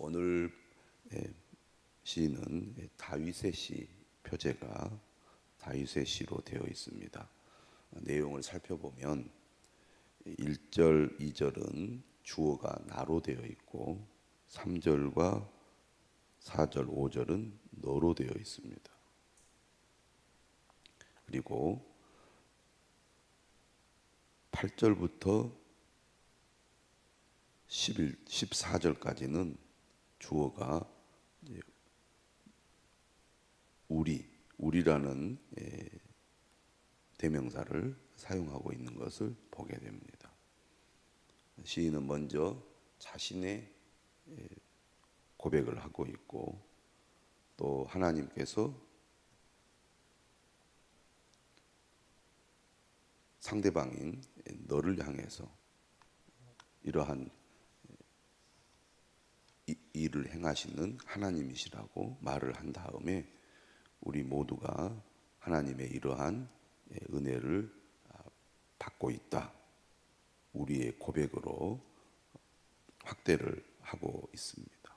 오늘 시는 다윗의 시 표제가 다윗의 시로 되어 있습니다. 내용을 살펴보면 1절, 2절은 주어가 나로 되어 있고 3절과 4절, 5절은 너로 되어 있습니다. 그리고 8절부터 14절까지는 주어가 우리라는 대명사를 사용하고 있는 것을 보게 됩니다. 시인은 먼저 자신의 고백을 하고 있고 또 하나님께서 상대방인 너를 향해서 이러한 일을 행하시는 하나님이시라고 말을 한 다음에 우리 모두가 하나님의 이러한 은혜를 받고 있다. 우리의 고백으로 확대를 하고 있습니다.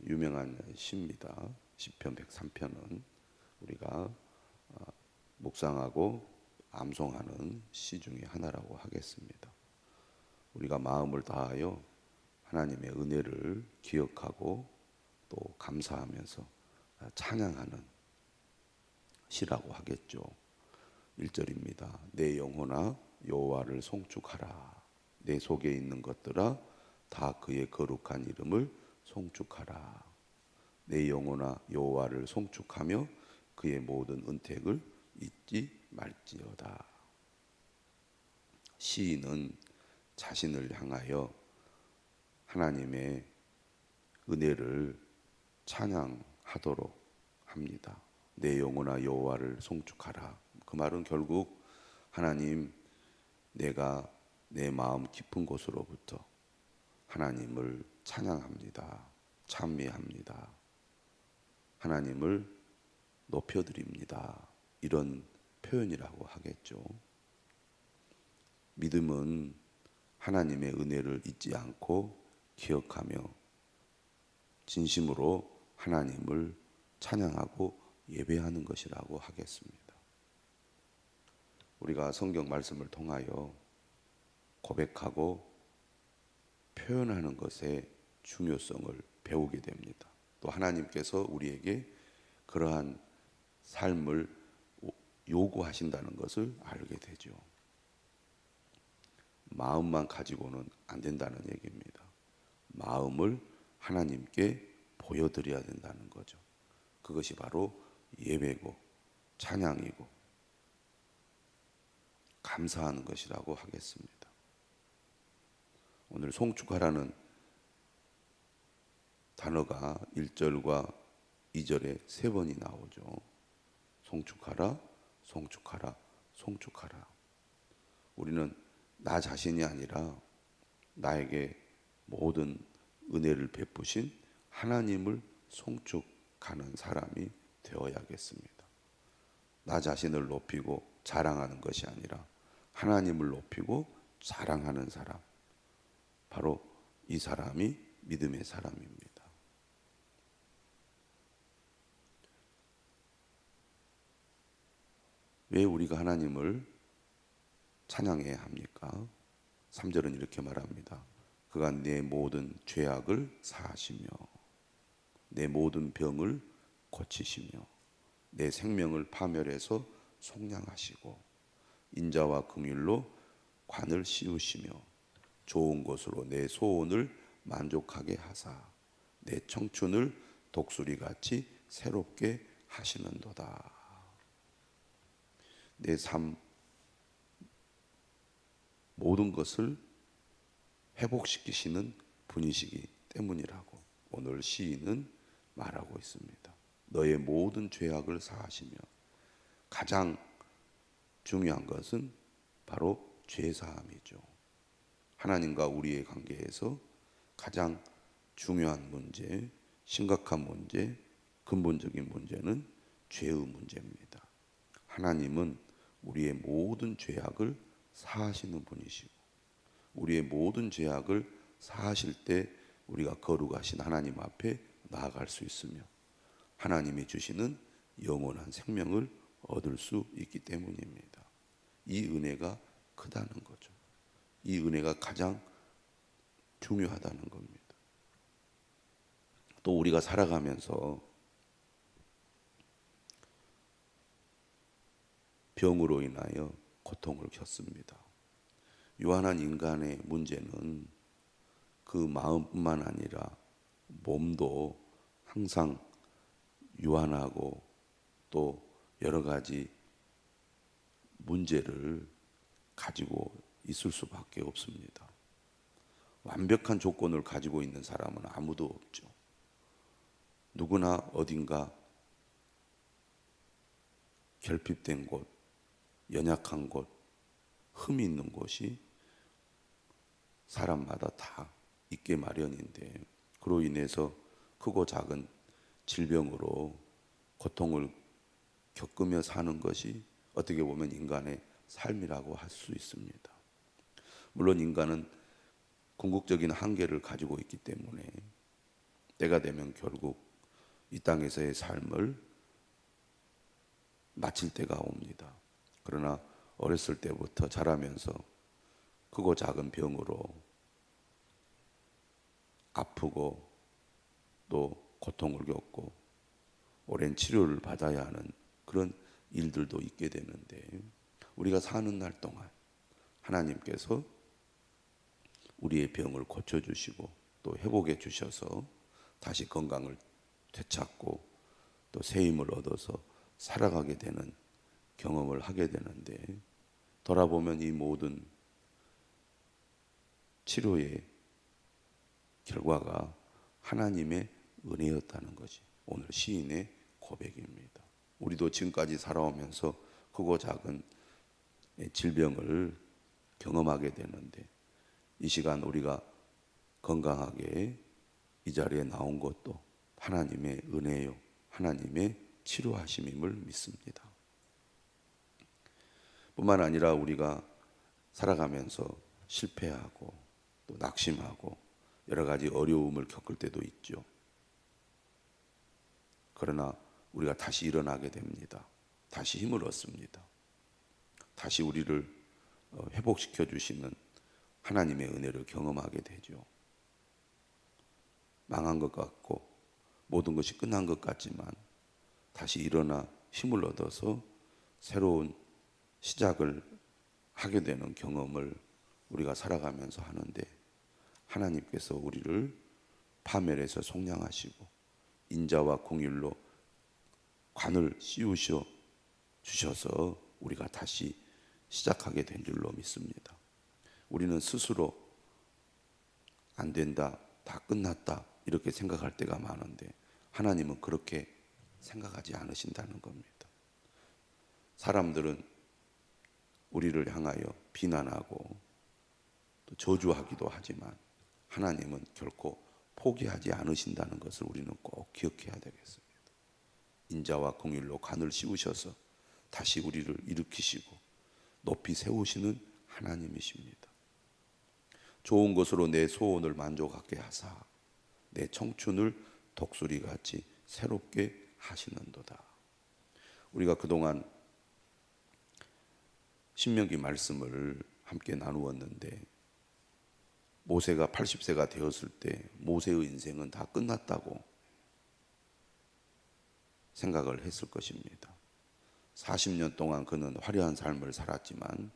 유명한 시입니다. 시편 103편은 우리가 묵상하고 암송하는 시 중에 하나라고 하겠습니다. 우리가 마음을 다하여 하나님의 은혜를 기억하고 또 감사하면서 찬양하는 시라고 하겠죠. 1절입니다. 내 영혼아 여호와를 송축하라. 내 속에 있는 것들아 다 그의 거룩한 이름을 송축하라. 내 영혼아 여호와를 송축하며 그의 모든 은택을 잊지 말지어다. 시인은 자신을 향하여 하나님의 은혜를 찬양하도록 합니다. 내 영혼아 여호와를 송축하라. 그 말은 결국 하나님, 내가 내 마음 깊은 곳으로부터 하나님을 찬양합니다. 찬미합니다. 하나님을 높여드립니다. 이런 표현이라고 하겠죠. 믿음은 하나님의 은혜를 잊지 않고 기억하며 진심으로 하나님을 찬양하고 예배하는 것이라고 하겠습니다. 우리가 성경 말씀을 통하여 고백하고 표현하는 것의 중요성을 배우게 됩니다. 또 하나님께서 우리에게 그러한 삶을 요구하신다는 것을 알게 되죠. 마음만 가지고는 안 된다는 얘기입니다. 마음을 하나님께 보여드려야 된다는 거죠. 그것이 바로 예배고 찬양이고 감사하는 것이라고 하겠습니다. 오늘 송축하라는 단어가 1절과 2절에 3번이 나오죠. 송축하라, 송축하라, 송축하라. 우리는 나 자신이 아니라 나에게 모든 은혜를 베푸신 하나님을 송축하는 사람이 되어야겠습니다. 나 자신을 높이고 자랑하는 것이 아니라 하나님을 높이고 자랑하는 사람, 바로 이 사람이 믿음의 사람입니다. 왜 우리가 하나님을 찬양해야 합니까? 3절은 이렇게 말합니다. 그가 내 모든 죄악을 사하시며 내 모든 병을 고치시며 내 생명을 파멸해서 속량하시고 인자와 긍휼로 관을 씌우시며 좋은 것으로 내 소원을 만족하게 하사 내 청춘을 독수리같이 새롭게 하시는도다. 내 삶 모든 것을 회복시키시는 분이시기 때문이라고 오늘 시인은 말하고 있습니다. 너의 모든 죄악을 사하시며 가장 중요한 것은 바로 죄사함이죠. 하나님과 우리의 관계에서 가장 중요한 문제, 심각한 문제, 근본적인 문제는 죄의 문제입니다. 하나님은 우리의 모든 죄악을 사하시는 분이시고 우리의 모든 죄악을 사하실 때 우리가 거룩하신 하나님 앞에 나아갈 수 있으며 하나님이 주시는 영원한 생명을 얻을 수 있기 때문입니다. 이 은혜가 크다는 거죠. 이 은혜가 가장 중요하다는 겁니다. 또 우리가 살아가면서 병으로 인하여 고통을 겪습니다. 유한한 인간의 문제는 그 마음뿐만 아니라 몸도 항상 유한하고 또 여러 가지 문제를 가지고 있을 수밖에 없습니다. 완벽한 조건을 가지고 있는 사람은 아무도 없죠. 누구나 어딘가 결핍된 곳, 연약한 곳, 흠이 있는 곳이 사람마다 다 있게 마련인데, 그로 인해서 크고 작은 질병으로 고통을 겪으며 사는 것이 어떻게 보면 인간의 삶이라고 할 수 있습니다. 물론 인간은 궁극적인 한계를 가지고 있기 때문에 때가 되면 결국 이 땅에서의 삶을 마칠 때가 옵니다. 그러나 어렸을 때부터 자라면서 크고 작은 병으로 아프고 또 고통을 겪고 오랜 치료를 받아야 하는 그런 일들도 있게 되는데, 우리가 사는 날 동안 하나님께서 우리의 병을 고쳐주시고 또 회복해 주셔서 다시 건강을 되찾고 또 새 힘을 얻어서 살아가게 되는 경험을 하게 되는데, 돌아보면 이 모든 치료의 결과가 하나님의 은혜였다는 것이 오늘 시인의 고백입니다. 우리도 지금까지 살아오면서 크고 작은 질병을 경험하게 되는데, 이 시간 우리가 건강하게 이 자리에 나온 것도 하나님의 은혜요, 하나님의 치료하심임을 믿습니다. 뿐만 아니라 우리가 살아가면서 실패하고 또 낙심하고 여러 가지 어려움을 겪을 때도 있죠. 그러나 우리가 다시 일어나게 됩니다. 다시 힘을 얻습니다. 다시 우리를 회복시켜 주시는 하나님의 은혜를 경험하게 되죠. 망한 것 같고 모든 것이 끝난 것 같지만 다시 일어나 힘을 얻어서 새로운 시작을 하게 되는 경험을 우리가 살아가면서 하는데, 하나님께서 우리를 파멸에서 속량하시고 인자와 공율로 관을 씌우셔 주셔서 우리가 다시 시작하게 된 줄로 믿습니다. 우리는 스스로 안 된다, 다 끝났다 이렇게 생각할 때가 많은데, 하나님은 그렇게 생각하지 않으신다는 겁니다. 사람들은 우리를 향하여 비난하고 또 저주하기도 하지만 하나님은 결코 포기하지 않으신다는 것을 우리는 꼭 기억해야 되겠습니다. 인자와 공율로 관을 씌우셔서 다시 우리를 일으키시고 높이 세우시는 하나님이십니다. 좋은 것으로 내 소원을 만족하게 하사 내 청춘을 독수리같이 새롭게 하시는도다. 우리가 그동안 신명기 말씀을 함께 나누었는데, 모세가 80세가 되었을 때 모세의 인생은 다 끝났다고 생각을 했을 것입니다. 40년 동안 그는 화려한 삶을 살았지만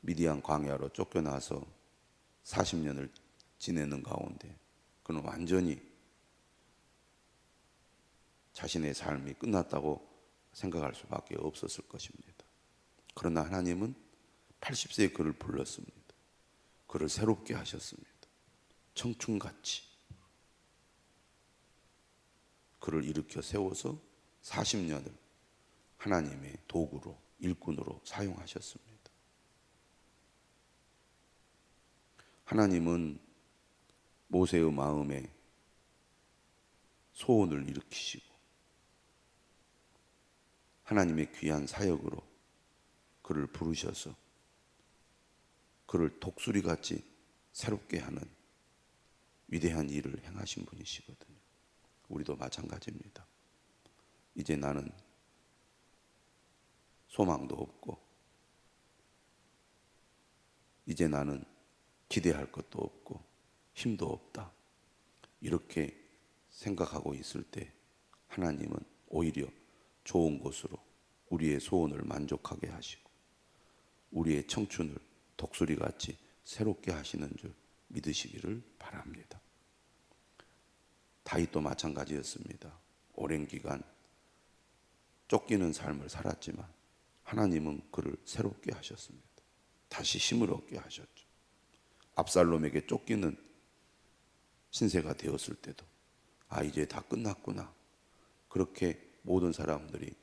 미디안 광야로 쫓겨나서 40년을 지내는 가운데 그는 완전히 자신의 삶이 끝났다고 생각할 수밖에 없었을 것입니다. 그러나 하나님은 80세에 그를 불렀습니다. 그를 새롭게 하셨습니다. 청춘같이 그를 일으켜 세워서 40년을 하나님의 도구로, 일꾼으로 사용하셨습니다. 하나님은 모세의 마음에 소원을 일으키시고 하나님의 귀한 사역으로 그를 부르셔서 그를 독수리같이 새롭게 하는 위대한 일을 행하신 분이시거든요. 우리도 마찬가지입니다. 이제 나는 소망도 없고 이제 나는 기대할 것도 없고 힘도 없다, 이렇게 생각하고 있을 때 하나님은 오히려 좋은 곳으로 우리의 소원을 만족하게 하시고 우리의 청춘을 독수리같이 새롭게 하시는 줄 믿으시기를 바랍니다. 다윗도 마찬가지였습니다. 오랜 기간 쫓기는 삶을 살았지만 하나님은 그를 새롭게 하셨습니다. 다시 힘을 얻게 하셨죠. 압살롬에게 쫓기는 신세가 되었을 때도 이제 다 끝났구나, 그렇게 모든 사람들이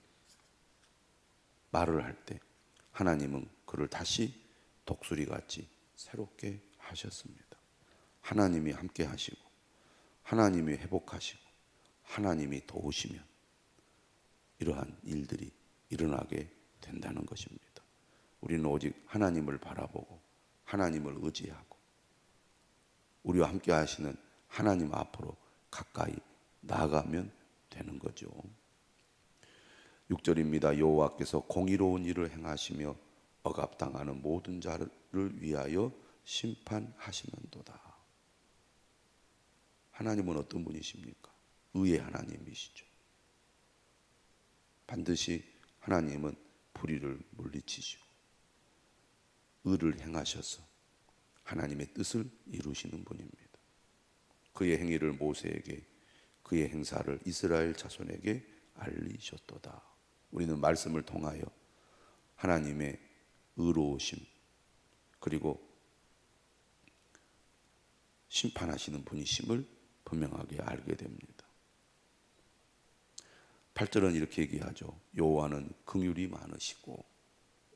말을 할 때 하나님은 그를 다시 독수리같이 새롭게 하셨습니다. 하나님이 함께 하시고 하나님이 회복하시고 하나님이 도우시면 이러한 일들이 일어나게 된다는 것입니다. 우리는 오직 하나님을 바라보고 하나님을 의지하고 우리와 함께 하시는 하나님 앞으로 가까이 나아가면 되는 거죠. 6절입니다. 여호와께서 공의로운 일을 행하시며 억압당하는 모든 자를 위하여 심판하시는도다. 하나님은 어떤 분이십니까? 의의 하나님이시죠. 반드시 하나님은 불의를 물리치시고 의를 행하셔서 하나님의 뜻을 이루시는 분입니다. 그의 행위를 모세에게, 그의 행사를 이스라엘 자손에게 알리셨도다. 우리는 말씀을 통하여 하나님의 의로우심 그리고 심판하시는 분이심을 분명하게 알게 됩니다. 8절은 이렇게 얘기하죠. 여호와는 긍휼이 많으시고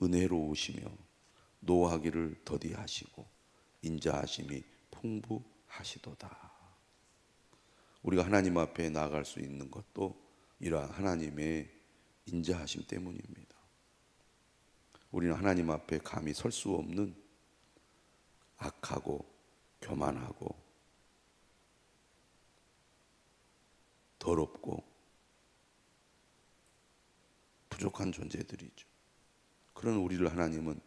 은혜로우시며 노하기를 더디하시고 인자하심이 풍부하시도다. 우리가 하나님 앞에 나아갈 수 있는 것도 이러한 하나님의 인자하심 때문입니다. 우리는 하나님 앞에 감히 설 수 없는 악하고 교만하고 더럽고 부족한 존재들이죠. 그런 우리를 하나님은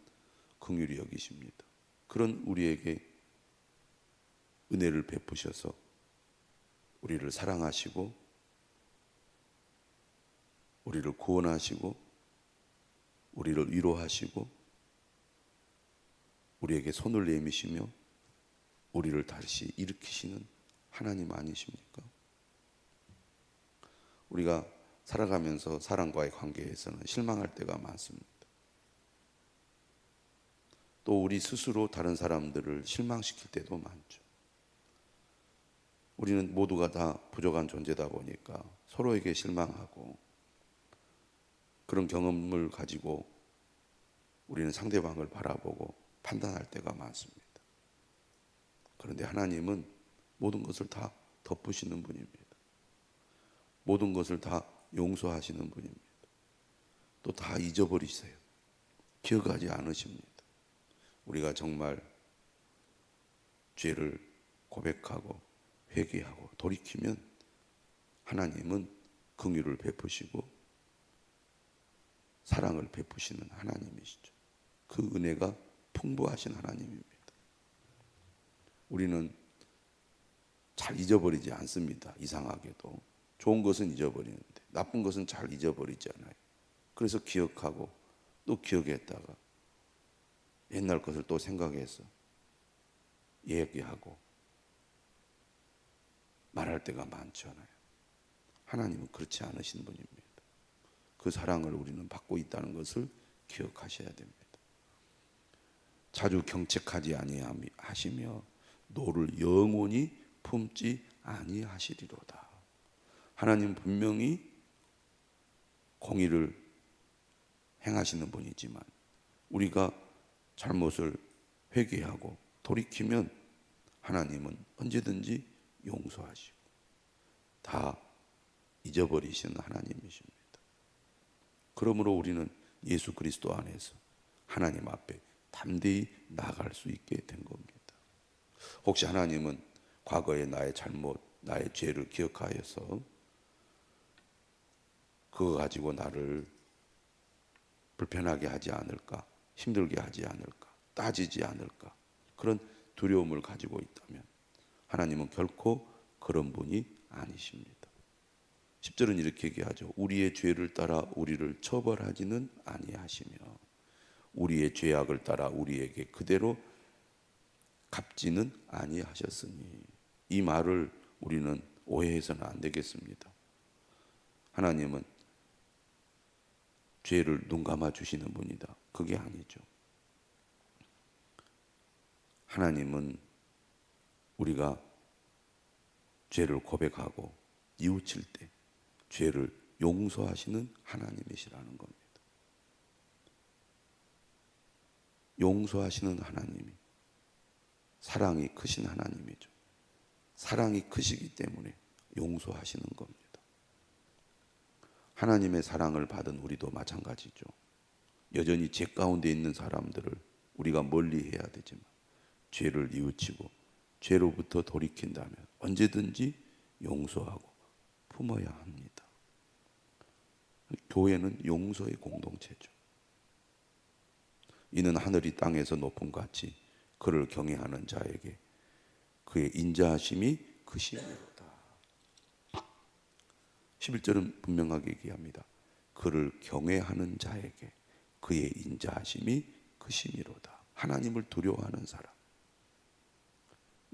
긍휼히 여기십니다. 그런 우리에게 은혜를 베푸셔서 우리를 사랑하시고 우리를 구원하시고 우리를 위로하시고 우리에게 손을 내미시며 우리를 다시 일으키시는 하나님 아니십니까? 우리가 살아가면서 사람과의 관계에서는 실망할 때가 많습니다. 또 우리 스스로 다른 사람들을 실망시킬 때도 많죠. 우리는 모두가 다 부족한 존재다 보니까 서로에게 실망하고 그런 경험을 가지고 우리는 상대방을 바라보고 판단할 때가 많습니다. 그런데 하나님은 모든 것을 다 덮으시는 분입니다. 모든 것을 다 용서하시는 분입니다. 또 다 잊어버리세요. 기억하지 않으십니다. 우리가 정말 죄를 고백하고 회개하고 돌이키면 하나님은 긍휼을 베푸시고 사랑을 베푸시는 하나님이시죠. 그 은혜가 풍부하신 하나님입니다. 우리는 잘 잊어버리지 않습니다. 이상하게도 좋은 것은 잊어버리는데 나쁜 것은 잘 잊어버리지 않아요. 그래서 기억하고 또 기억했다가 옛날 것을 또 생각해서 얘기하고 말할 때가 많잖아요. 하나님은 그렇지 않으신 분입니다. 그 사랑을 우리는 받고 있다는 것을 기억하셔야 됩니다. 자주 경책하지 아니하시며 노를 영원히 품지 아니하시리로다. 하나님 분명히 공의를 행하시는 분이지만 우리가 잘못을 회개하고 돌이키면 하나님은 언제든지 용서하시고 다 잊어버리시는 하나님이십니다. 그러므로 우리는 예수 그리스도 안에서 하나님 앞에 담대히 나아갈 수 있게 된 겁니다. 혹시 하나님은 과거의 나의 잘못, 나의 죄를 기억하여서 그거 가지고 나를 불편하게 하지 않을까, 힘들게 하지 않을까, 따지지 않을까, 그런 두려움을 가지고 있다면 하나님은 결코 그런 분이 아니십니다. 10절은 이렇게 얘기하죠. 우리의 죄를 따라 우리를 처벌하지는 아니하시며 우리의 죄악을 따라 우리에게 그대로 갚지는 아니하셨으니. 이 말을 우리는 오해해서는 안 되겠습니다. 하나님은 죄를 눈 감아 주시는 분이다, 그게 아니죠. 하나님은 우리가 죄를 고백하고 뉘우칠 때 죄를 용서하시는 하나님이시라는 겁니다. 용서하시는 하나님이 사랑이 크신 하나님이죠. 사랑이 크시기 때문에 용서하시는 겁니다. 하나님의 사랑을 받은 우리도 마찬가지죠. 여전히 죄 가운데 있는 사람들을 우리가 멀리 해야 되지만 죄를 뉘우치고 죄로부터 돌이킨다면 언제든지 용서하고 품어야 합니다. 교회는 용서의 공동체죠. 이는 하늘이 땅에서 높음 같이 그를 경외하는 자에게 그의 인자하심이 크심이로다. 11절은 분명하게 얘기합니다. 그를 경외하는 자에게 그의 인자하심이 크심이로다. 하나님을 두려워하는 사람,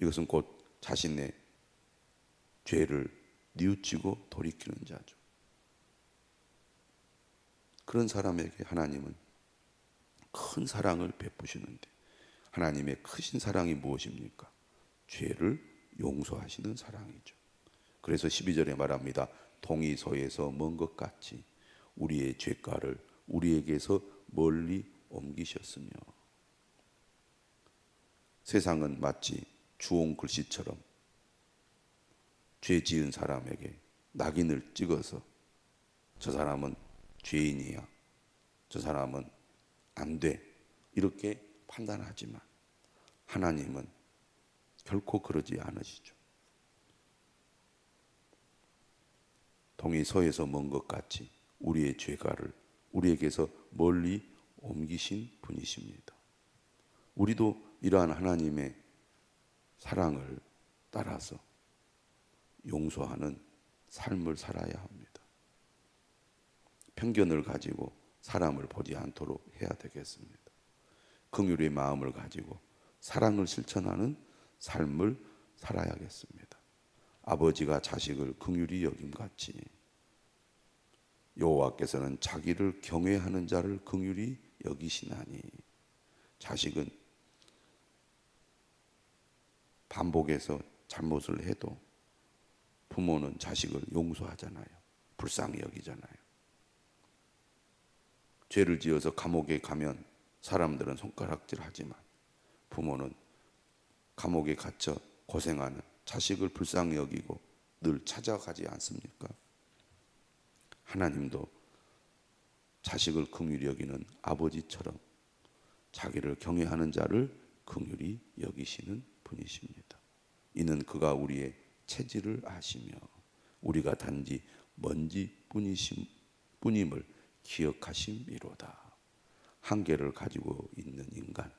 이것은 곧 자신의 죄를 뉘우치고 돌이키는 자죠. 그런 사람에게 하나님은 큰 사랑을 베푸시는데, 하나님의 크신 사랑이 무엇입니까? 죄를 용서하시는 사랑이죠. 그래서 12절에 말합니다. 동이 서에서 먼 것 같이 우리의 죄가를 우리에게서 멀리 옮기셨으며. 세상은 마치 주홍 글씨처럼 죄 지은 사람에게 낙인을 찍어서 저 사람은 죄인이야, 저 사람은 안 돼, 이렇게 판단하지만 하나님은 결코 그러지 않으시죠. 동이 서에서 먼 것 같이 우리의 죄가를 우리에게서 멀리 옮기신 분이십니다. 우리도 이러한 하나님의 사랑을 따라서 용서하는 삶을 살아야 합니다. 편견을 가지고 사람을 보지 않도록 해야 되겠습니다. 긍휼의 마음을 가지고 사랑을 실천하는 삶을 살아야겠습니다. 아버지가 자식을 긍휼히 여김같이 여호와께서는 자기를 경외하는 자를 긍휼히 여기시나니. 자식은 반복해서 잘못을 해도 부모는 자식을 용서하잖아요. 불쌍히 여기잖아요. 죄를 지어서 감옥에 가면 사람들은 손가락질하지만 부모는 감옥에 갇혀 고생하는 자식을 불쌍히 여기고 늘 찾아가지 않습니까? 하나님도 자식을 긍휼히 여기는 아버지처럼 자기를 경외하는 자를 긍휼히 여기시는 분이십니다. 이는 그가 우리의 체질을 아시며 우리가 단지 먼지뿐임을 기억하심이로다. 한계를 가지고 있는 인간,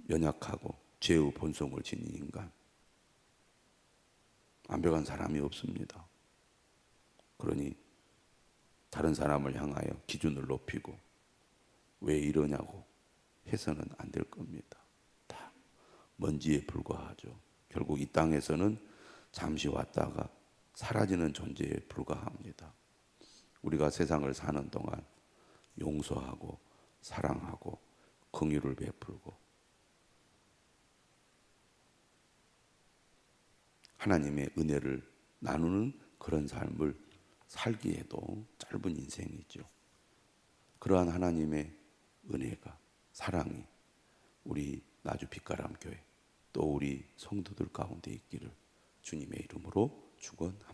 연약하고 죄의 본성을 지닌 인간, 완벽한 사람이 없습니다. 그러니 다른 사람을 향하여 기준을 높이고 왜 이러냐고 해서는 안 될 겁니다. 다 먼지에 불과하죠. 결국 이 땅에서는 잠시 왔다가 사라지는 존재에 불과합니다. 우리가 세상을 사는 동안 용서하고 사랑하고 긍휼을 베풀고 하나님의 은혜를 나누는 그런 삶을 살기에도 짧은 인생이죠. 그러한 하나님의 은혜가, 사랑이 우리 나주 빛가람교회 또 우리 성도들 가운데 있기를 주님의 이름으로 축원합니다.